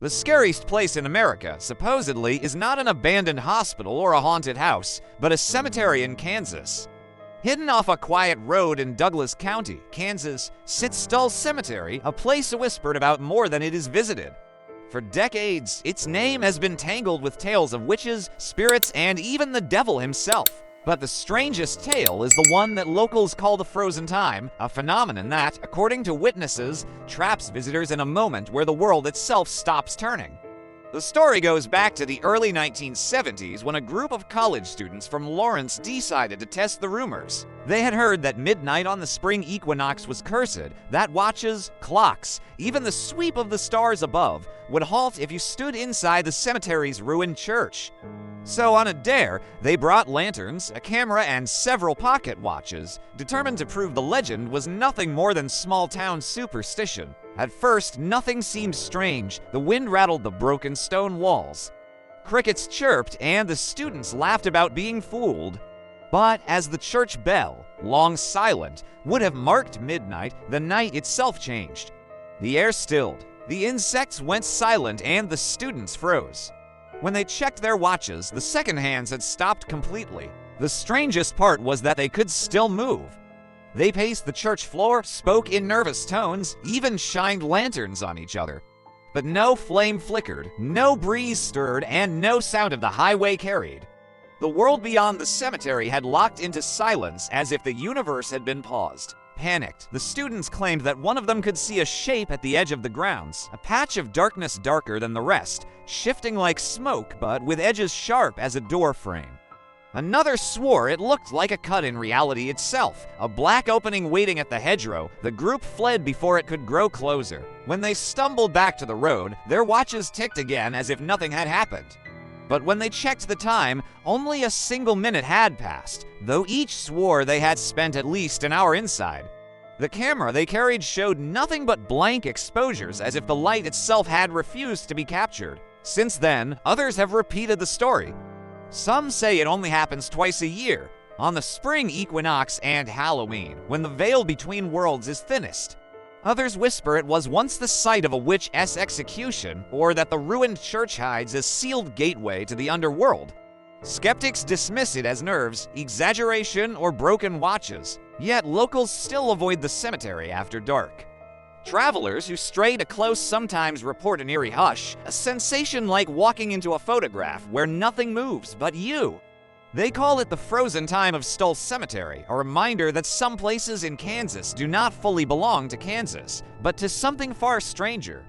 The scariest place in America, supposedly, is not an abandoned hospital or a haunted house, but a cemetery in Kansas. Hidden off a quiet road in Douglas County, Kansas, sits Stull Cemetery, a place whispered about more than it is visited. For decades, its name has been tangled with tales of witches, spirits, and even the devil himself. But the strangest tale is the one that locals call the frozen time, a phenomenon that, according to witnesses, traps visitors in a moment where the world itself stops turning. The story goes back to the early 1970s when a group of college students from Lawrence decided to test the rumors. They had heard that midnight on the spring equinox was cursed, that watches, clocks, even the sweep of the stars above would halt if you stood inside the cemetery's ruined church. So on a dare, they brought lanterns, a camera, and several pocket watches, determined to prove the legend was nothing more than small-town superstition. At first, nothing seemed strange. The wind rattled the broken stone walls. Crickets chirped, and the students laughed about being fooled. But as the church bell, long silent, would have marked midnight, the night itself changed. The air stilled, the insects went silent, and the students froze. When they checked their watches, the second hands had stopped completely. The strangest part was that they could still move. They paced the church floor, spoke in nervous tones, even shined lanterns on each other. But no flame flickered, no breeze stirred, and no sound of the highway carried. The world beyond the cemetery had locked into silence as if the universe had been paused. Panicked, the students claimed that one of them could see a shape at the edge of the grounds, a patch of darkness darker than the rest, shifting like smoke but with edges sharp as a door frame. Another swore it looked like a cut in reality itself, a black opening waiting at the hedgerow. The group fled before it could grow closer. When they stumbled back to the road, their watches ticked again as if nothing had happened. But when they checked the time, only a single minute had passed, though each swore they had spent at least an hour inside. The camera they carried showed nothing but blank exposures, as if the light itself had refused to be captured. Since then, others have repeated the story. Some say it only happens twice a year, on the spring equinox and Halloween, when the veil between worlds is thinnest. Others whisper it was once the site of a witch's execution, or that the ruined church hides a sealed gateway to the underworld. Skeptics dismiss it as nerves, exaggeration, or broken watches, yet locals still avoid the cemetery after dark. Travelers who stray too close sometimes report an eerie hush, a sensation like walking into a photograph where nothing moves but you. They call it the frozen time of Stull Cemetery, a reminder that some places in Kansas do not fully belong to Kansas, but to something far stranger.